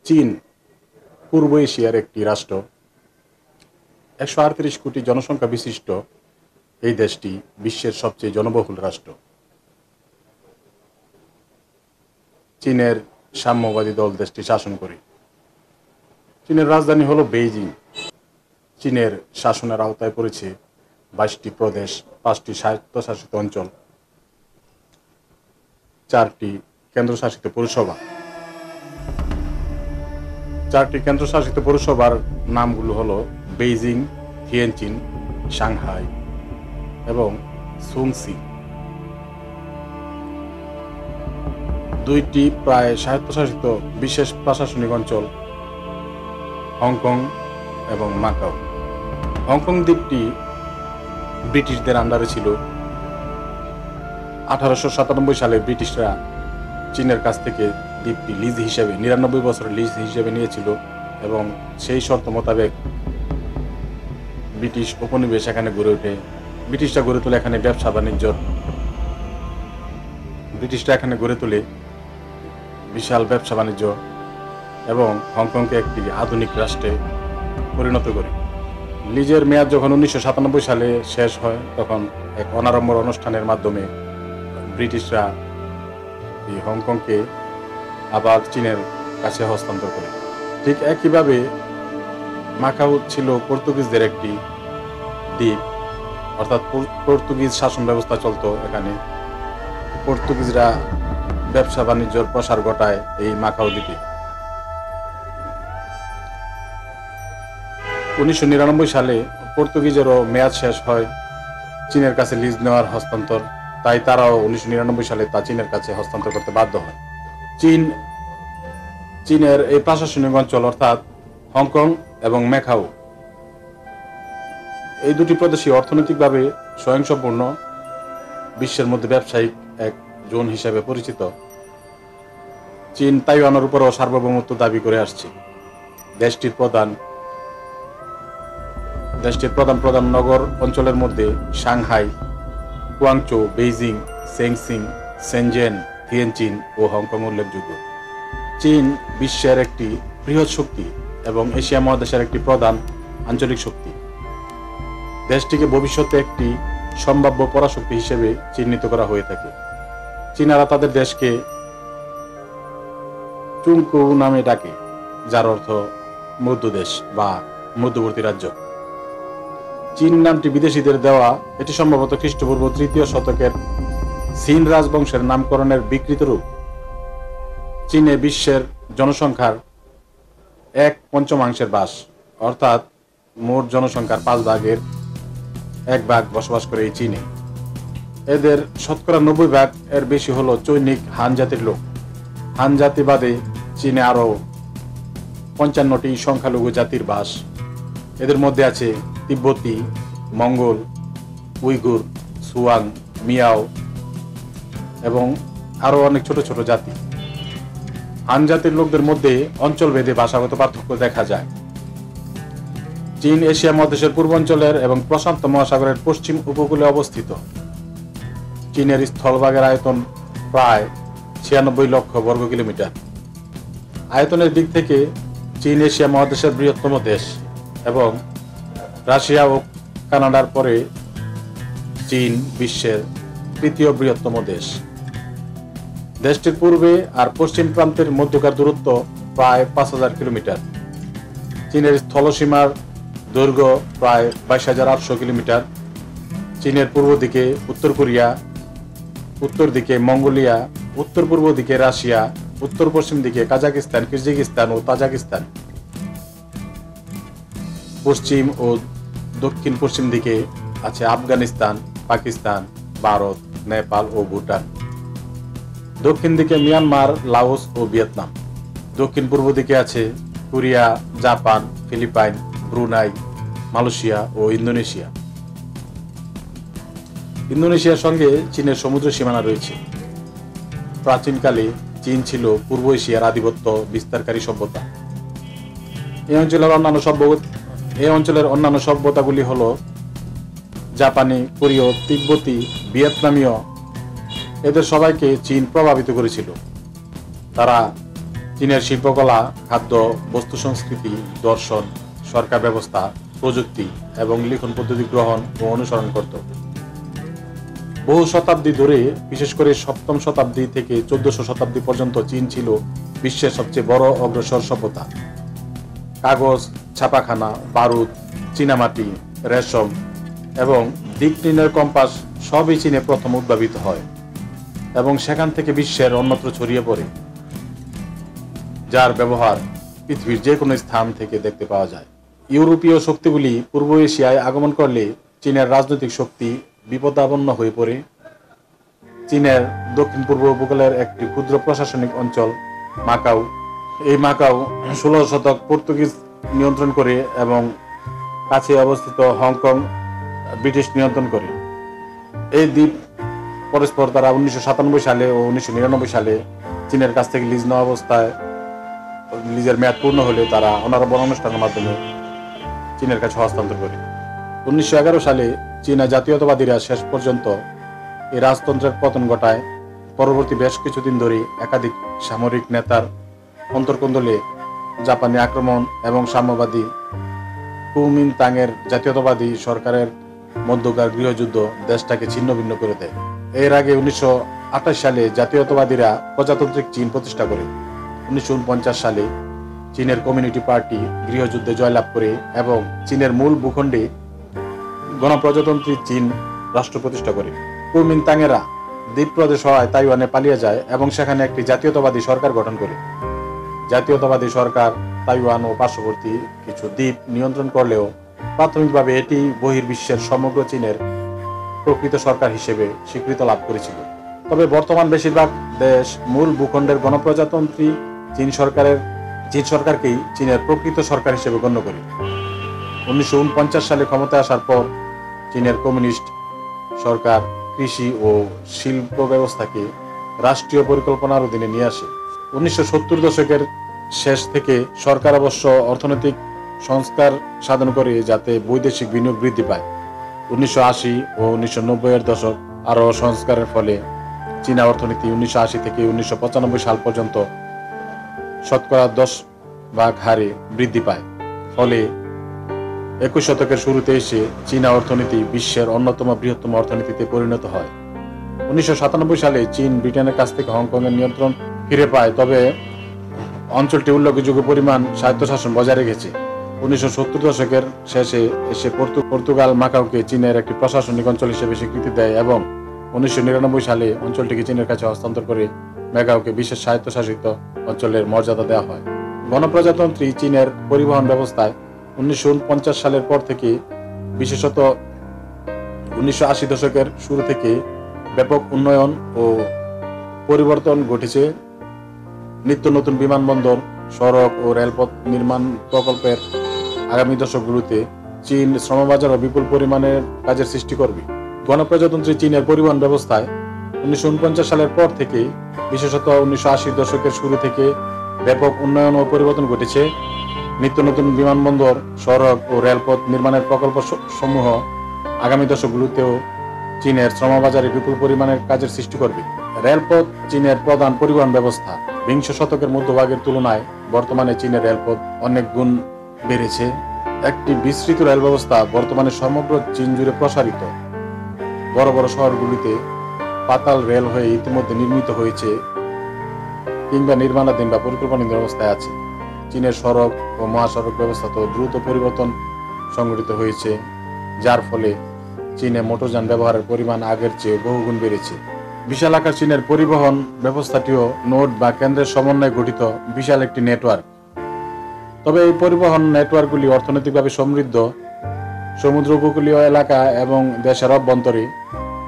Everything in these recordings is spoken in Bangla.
চীন পূর্ব এশিয়ার একটি রাষ্ট্র। 138 কোটি জনসংখ্যা বিশিষ্ট এই দেশটি বিশ্বের সবচেয়ে জনবহুল রাষ্ট্র। চীনের সাম্যবাদী দল দেশটি শাসন করে। চীনের রাজধানী হলো বেইজিং। চীনের শাসনের আওতায় পড়েছে 22টি প্রদেশ, 5টি স্বায়ত্তশাসিত অঞ্চল, 4টি কেন্দ্রশাসিত পৌরসভা। 4টি কেন্দ্রশাসিত পৌরসভার নামগুলো হলো বেইজিং, থিয়েনচিন, সাংহাই এবং সুংসি। 2টি প্রায় স্বায়ত্তশাসিত বিশেষ প্রশাসনিক অঞ্চল হংকং এবং মাকাও। হংকং দ্বীপটি ব্রিটিশদের আন্ডারে ছিল। 1897 সালে ব্রিটিশরা চীনের কাছ থেকে দ্বীপটি লিজ হিসেবে 99 বছরের লিজ হিসেবে নিয়েছিল এবং সেই শর্ত মোতাবেক ব্রিটিশ উপনিবেশ এখানে গড়ে ওঠে। ব্রিটিশরা গড়ে তোলে এখানে ব্যবসা বাণিজ্য। ব্রিটিশরা এখানে গড়ে তোলে বিশাল ব্যবসা বাণিজ্য এবং হংকংকে একটি আধুনিক রাষ্ট্রে পরিণত করে। লিজের মেয়াদ যখন 1997 সালে শেষ হয়, তখন এক অনাড়ম্বর অনুষ্ঠানের মাধ্যমে ব্রিটিশরা এই হংকংকে আবার চীনের কাছে হস্তান্তর করে। ঠিক একইভাবে মাকাও ছিল পর্তুগিজদের একটি দ্বীপ, অর্থাৎ পর্তুগিজ শাসন ব্যবস্থা চলতো এখানে। পর্তুগিজরা ব্যবসা বাণিজ্যের প্রসার ঘটায় এই মাকাও দ্বীপে। 1999 সালে পর্তুগিজেরও মেয়াদ শেষ হয় চীনের কাছে লিজ নেওয়ার হস্তান্তর, তাই তারাও 1999 সালে তা চীনের কাছে হস্তান্তর করতে বাধ্য হয়। চীনের এই প্রশাসনিক অঞ্চল অর্থাৎ হংকং এবং ম্যাকাও, এই দুটি প্রদেশই অর্থনৈতিকভাবে স্বয়ংসম্পূর্ণ, বিশ্বের মধ্যে ব্যবসায়িক এক জোন হিসেবে পরিচিত। চীন তাইওয়ানের উপরও সার্বভৌমত্ব দাবি করে আসছে। দেশটির প্রধান নগর অঞ্চলের মধ্যে সাংহাই, কুয়াংচৌ, বেইজিং, শেংসিং, শেনজেন, থিয়েনচিন ও হংকং উল্লেখযোগ্য। চীন বিশ্বের একটি বৃহৎ শক্তি এবং এশিয়া মহাদেশের একটি প্রধান আঞ্চলিক শক্তি। দেশটিকে ভবিষ্যতে একটি সম্ভাব্য পরাশক্তি হিসেবে চিহ্নিত করা হয়ে থাকে। চীনারা তাদের দেশকে চুংকু নামে ডাকে, যার অর্থ মধ্যদেশ বা মধ্যবর্তী রাজ্য। চীন নামটি বিদেশিদের দেওয়া। এটি সম্ভবত খ্রিস্টপূর্ব 3য় শতকের সিন রাজবংশের নামকরণের বিকৃত রূপ। চীনে বিশ্বের জনসংখ্যার 1/5 বাস, অর্থাৎ মোট জনসংখ্যার 5 ভাগের 1 ভাগ বসবাস করে এই চীনে। এদের শতকরা 90 ভাগ এর বেশি হলো চৈনিক হান জাতির লোক। হান জাতি বাদে চীনে আরও 55টি সংখ্যালঘু জাতির বাস। এদের মধ্যে আছে তিব্বতী, মঙ্গল, উইগুর, সুয়াং, মিয়াও এবং আরও অনেক ছোট ছোট জাতি। হান জাতির লোকদের মধ্যে অঞ্চলভেদে ভাষাগত পার্থক্য দেখা যায়। চীন এশিয়া মহাদেশের পূর্বাঞ্চলের এবং প্রশান্ত মহাসাগরের পশ্চিম উপকূলে অবস্থিত। চীনের স্থলভাগের আয়তন প্রায় 96 লক্ষ বর্গ কিলোমিটার। আয়তনের দিক থেকে চীন এশিয়া মহাদেশের বৃহত্তম দেশ এবং রাশিয়া ও কানাডার পরে চীন বিশ্বের 3য় বৃহত্তম দেশ। দেশটির পূর্বে আর পশ্চিম প্রান্তের মধ্যকার দূরত্ব প্রায় 5000 কিলোমিটার। চীনের স্থলসীমার দৈর্ঘ্য প্রায় 22,800 কিলোমিটার। চীনের পূর্ব দিকে উত্তর কোরিয়া, উত্তর দিকে মঙ্গোলিয়া, উত্তর পূর্ব দিকে রাশিয়া, উত্তর পশ্চিম দিকে কাজাকিস্তান, কিরগিজস্তান ও তাজিকিস্তান। পশ্চিম ও দক্ষিণ পশ্চিম দিকে আছে আফগানিস্তান, পাকিস্তান, ভারত, নেপাল ও ভুটান। দক্ষিণ দিকে মিয়ানমার, লাওস ও ভিয়েতনাম। দক্ষিণ পূর্ব দিকে আছে Korea, Japan, Philippines, Brunei, Malaysia ও ইন্দোনেশিয়া। ইন্দোনেশিয়ার সঙ্গে চীনের সমুদ্র সীমানা রয়েছে। প্রাচীনকালে চীন ছিল পূর্ব এশিয়ার আধিপত্য বিস্তারকারী সভ্যতা। এই অঞ্চলের অন্যান্য সভ্যতাগুলি হল জাপানি, কোরীয়, তিব্বতী, ভিয়েতনামীয়। এদের সবাইকে চীন প্রভাবিত করেছিল। তারা চীনের শিল্পকলা, খাদ্য, বস্তু সংস্কৃতি, দর্শন, সরকার ব্যবস্থা, প্রযুক্তি এবং লিখন পদ্ধতি গ্রহণ ও অনুসরণ করত। বহু শতাব্দী ধরে, বিশেষ করে সপ্তম শতাব্দী থেকে 1400 শতাব্দী পর্যন্ত চীন ছিল বিশ্বের সবচেয়ে বড় অগ্রসর সভ্যতা। কাগজ, ছাপাখানা, বারুদ, চীনামাটি, রেশম এবং দিক নির্ণয়ের কম্পাস সবই চীনে প্রথম উদ্ভাবিত হয় এবং সেখান থেকে বিশ্বের অন্যত্র ছড়িয়ে পড়ে, যার ব্যবহার পৃথিবীর যে কোনো স্থান থেকে দেখতে পাওয়া যায়। ইউরোপীয় শক্তিগুলি পূর্ব এশিয়ায় আগমন করলে চীনের রাজনৈতিক শক্তি বিপদাপন্ন হয়ে পড়ে। চীনের দক্ষিণ পূর্ব উপকূলের একটি ক্ষুদ্র প্রশাসনিক অঞ্চল মাকাও, এই মাকাও 16 শতক পর্তুগিজ নিয়ন্ত্রণ করে এবং কাছে অবস্থিত হংকং ব্রিটিশ নিয়ন্ত্রণ করে। এই দ্বীপ পরস্পর তারা 1997 সালে ও 1999 সালে চীনের কাছ থেকে লিজ নেওয়া অবস্থায়, লিজের মেয়াদ পূর্ণ হলে তারা অনারবণ অনুষ্ঠানের মাধ্যমে চীনের কাছে হস্তান্তর করে। 1911 সালে চীনা জাতীয়তাবাদীরা শেষ পর্যন্ত এই রাজতন্ত্রের পতন ঘটায়। পরবর্তী বেশ কিছুদিন ধরে একাধিক সামরিক নেতার অন্তর্কন্দলে জাপানি আক্রমণ এবং সাম্যবাদী কুমিনতাংয়ের জাতীয়তাবাদী সরকারের মধ্যকার গৃহযুদ্ধ দেশটাকে ছিন্ন ভিন্ন করে দেয়। এর আগে 1928 সালে জাতীয়তাবাদীরা প্রজাতান্ত্রিক চীন প্রতিষ্ঠা করে। 1949 সালে চীনের কমিউনিটি পার্টি গৃহযুদ্ধে জয়লাভ করে এবং চীনের মূল ভূখণ্ডে গণপ্রজাতন্ত্রী চীন রাষ্ট্র প্রতিষ্ঠা করে। কুমিনতাংয়েরা দ্বীপ প্রদেশ হওয়ায় তাইওয়ানে পালিয়ে যায় এবং সেখানে একটি জাতীয়তাবাদী সরকার গঠন করে। জাতীয়তাবাদী সরকার তাইওয়ান ও পার্শ্ববর্তী কিছু দ্বীপ নিয়ন্ত্রণ করলেও প্রাথমিকভাবে এটি বহির্বিশ্বের সমগ্র চীনের প্রকৃত সরকার হিসেবে স্বীকৃতি লাভ করেছিল। তবে বর্তমান বেশিরভাগ দেশ মূল ভূখণ্ডের গণপ্রজাতন্ত্রী চীন সরকারকেই চীনের প্রকৃত সরকার হিসেবে গণ্য করে। 1949 সালে ক্ষমতায় আসার পর চীনের কমিউনিস্ট সরকার কৃষি ও শিল্প ব্যবস্থাকে রাষ্ট্রীয় পরিকল্পনার অধীনে নিয়ে আসে। 1970 দশকের শেষ থেকে সরকার অবশ্য অর্থনৈতিক সংস্কার সাধন করে যাতে বৈদেশিক বিনিয়োগ বৃদ্ধি পায়। 1980 ও 1990 এর দশক আরও সংস্কারের ফলে চীনা অর্থনীতি 1980 থেকে 1995 সাল পর্যন্ত শতকরা 10% হারে বৃদ্ধি পায়। ফলে 21 শতকের শুরুতে এসে চীনা অর্থনীতি বিশ্বের অন্যতম বৃহত্তম অর্থনীতিতে পরিণত হয়। 1997 সালে চীন ব্রিটেনের কাছ থেকে হংকংয়ের নিয়ন্ত্রণ ফিরে পায়, তবে অঞ্চলটি উল্লেখযোগ্য পরিমাণ স্বায়ত্তশাসন বজায় রেখেছে। 1970 দশকের শেষে এসে পর্তুগাল মাকাওকে চীনের একটি প্রশাসনিক অঞ্চল হিসেবে স্বীকৃতি দেয় এবং 1999 সালে অঞ্চলটিকে চীনের কাছে হস্তান্তর করে ম্যাকাওকে বিশেষ স্বায়ত্তশাসিত অঞ্চলের মর্যাদা দেওয়া হয়। গণপ্রজাতন্ত্রী চীনের পরিবহন ব্যবস্থায় 1949 সালের পর থেকে, বিশেষত 1980 দশকের শুরু থেকে ব্যাপক উন্নয়ন ও পরিবর্তন ঘটেছে। নিত্য নতুন বিমানবন্দর, সড়ক ও রেলপথ নির্মাণ প্রকল্পের আগামী দশকগুলোতে চীন শ্রমবাজারও বিপুল পরিমাণের কাজের সৃষ্টি করবে। গণপ্রজাতন্ত্রী চীনের পরিবহন ব্যবস্থায় 1949 সালের পর থেকে, বিশেষত 1980 দশকের শুরু থেকে ব্যাপক উন্নয়ন ও পরিবর্তন ঘটেছে। নিত্য নতুন বিমানবন্দর, সড়ক ও রেলপথ নির্মাণের প্রকল্প সমূহ আগামী দশকগুলোতেও চীনের শ্রমবাজারে বিপুল পরিমাণের কাজের সৃষ্টি করবে। রেলপথ চীনের প্রধান পরিবহন ব্যবস্থা। বিংশ শতকের মধ্যভাগের তুলনায় বর্তমানে চীনের রেলপথ অনেক গুণ বেড়েছে। একটি বিস্তৃত রেল ব্যবস্থা বর্তমানে সমগ্র চীন জুড়ে প্রসারিত। বড় বড় শহরগুলিতে পাতাল রেল হয়ে ইতিমধ্যে নির্মিত হয়েছে কিংবা নির্মাণাধীন বা পরিকল্পনাধীন অবস্থায় আছে। চীনের সড়ক ও মহাসড়ক ব্যবস্থা তো দ্রুত পরিবর্তন সংঘটিত হয়েছে, যার ফলে চীনে মোটরযান ব্যবহারের পরিমাণ আগের চেয়ে বহুগুণ বেড়েছে। বিশাল আকার চীনের পরিবহন ব্যবস্থাটিও নোড বা কেন্দ্রের সমন্বয়ে গঠিত বিশাল একটি নেটওয়ার্ক। তবে এই পরিবহন নেটওয়ার্কগুলি অর্থনৈতিকভাবে সমৃদ্ধ। সমুদ্র উপকূলীয় এলাকা এবং দেশের অভ্যন্তরে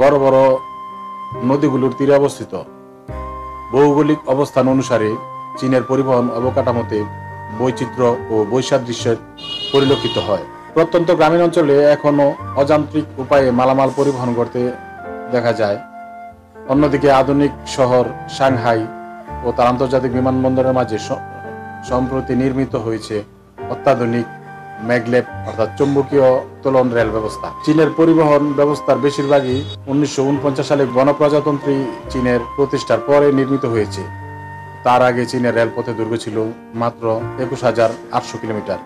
বড় বড় নদীগুলোর তীরে অবস্থিত। ভৌগোলিক অবস্থান অনুসারে চীনের পরিবহন অবকাঠামোতে বৈচিত্র্য ও বৈসাদৃশ্যের পরিলক্ষিত হয়। প্রত্যন্ত গ্রামীণ অঞ্চলে এখনো অযান্ত্রিক উপায়ে মালামাল পরিবহন করতে দেখা যায়। অন্যদিকে আধুনিক শহর সাংহাই ও তার আন্তর্জাতিক বিমানবন্দরের মাঝে সম্প্রতি নির্মিত হয়েছে অত্যাধুনিক ম্যাগলেভ অর্থাৎ চৌম্বকীয় উত্তোলন রেল ব্যবস্থা। চীনের পরিবহন ব্যবস্থার বেশিরভাগই 1949 সালে গণপ্রজাতন্ত্রী চীনের প্রতিষ্ঠার পরে নির্মিত হয়েছে। তার আগে চীনের রেলপথের দৈর্ঘ্য ছিল মাত্র 21,800 কিলোমিটার।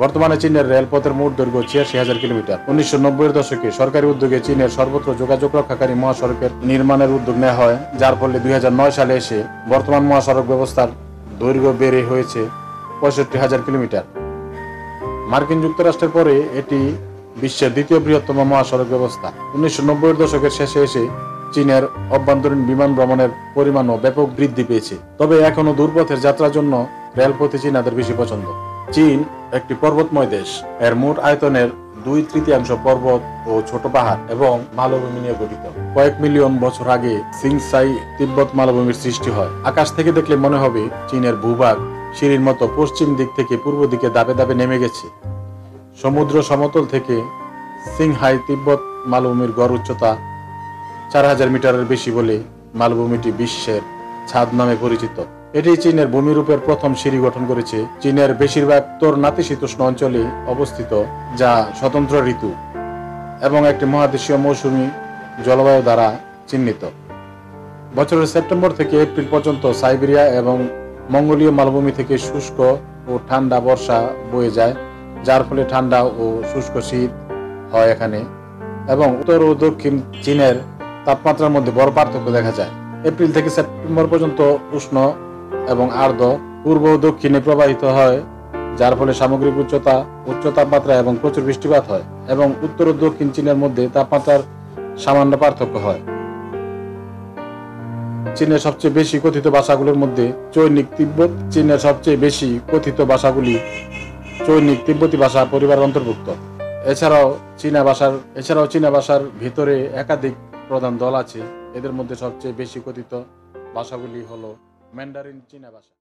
বর্তমানে চীনের রেলপথের মোট দৈর্ঘ্য 86,000 কিলোমিটার। 1990-এর দশকে সরকারি উদ্যোগে চীনের সর্বত্র যোগাযোগ রক্ষাকারী মহাসড়কের নির্মাণের উদ্যোগ নেওয়া হয়, যার ফলে 2009 সালে এসে বর্তমান মহাসড়ক ব্যবস্থার দৈর্ঘ্য বেড়ে হয়েছে 65,000 কিলোমিটার। মার্কিন যুক্তরাষ্ট্রের পরে এটি বিশ্বের দ্বিতীয় বৃহত্তম মহাসড়ক ব্যবস্থা। 1990-এর দশকের শেষে এসে চীনের অভ্যন্তরীণ বিমান ভ্রমণের পরিমাণও ব্যাপক বৃদ্ধি পেয়েছে। তবে এখনও দূরপথের যাত্রার জন্য রেলপথে চীনাদের বেশি পছন্দ। চীন একটি পর্বতময় দেশ। এর মোট আয়তনের 2/3 পর্বত ও ছোট পাহাড় এবং মালভূমি নিয়ে গঠিত। কয়েক মিলিয়ন বছর আগে সিংসাই তিব্বত মালভূমির সৃষ্টি হয়। আকাশ থেকে দেখলে মনে হবে চীনের ভূভাগ সিঁড়ির মতো পশ্চিম দিক থেকে পূর্ব দিকে ধাপে ধাপে নেমে গেছে। সমুদ্র সমতল থেকে সিংহাই তিব্বত মালভূমির গড় উচ্চতা 4,000 মিটারের বেশি বলে মালভূমিটি বিশ্বের ছাদ নামে পরিচিত। এটি চীনের ভূমিরূপের প্রথম সিঁড়ি গঠন করেছে। চীনের বেশিরভাগ উত্তর নাতিশীতোষ্ণ অঞ্চলে অবস্থিত, যা স্বতন্ত্র ঋতু এবং একটি মহাদেশীয় মৌসুমী জলবায়ু দ্বারা চিহ্নিত। বছরের সেপ্টেম্বর থেকে এপ্রিল পর্যন্ত সাইবেরিয়া এবং মঙ্গোলীয় মালভূমি থেকে শুষ্ক ও ঠান্ডা বর্ষা বয়ে যায়, যার ফলে ঠান্ডা ও শুষ্ক শীত হয় এখানে, এবং উত্তর ও দক্ষিণ চীনের তাপমাত্রার মধ্যে বড় পার্থক্য দেখা যায়। এপ্রিল থেকে সেপ্টেম্বর পর্যন্ত উষ্ণ এবং আর্দ্র পূর্ব ও দক্ষিণে প্রবাহিত হয়, যার ফলে সামগ্রিক উচ্চ তাপমাত্রা এবং প্রচুর বৃষ্টিপাত হয়, এবং উত্তর ও দক্ষিণ চীনের মধ্যে তাপমাত্রার সামান্য পার্থক্য হয়। চীনের সবচেয়ে বেশি কথিত ভাষাগুলোর মধ্যে চৈনিক তিব্বত চীনের সবচেয়ে বেশি কথিত ভাষাগুলি চৈনিক তিব্বতী ভাষা পরিবারের অন্তর্ভুক্ত। এছাড়াও চীনা ভাষার ভিতরে একাধিক প্রধান দল আছে। এদের মধ্যে সবচেয়ে বেশি কথিত ভাষাগুলি হলো ম্যান্ডারিন চীনা ভাষা।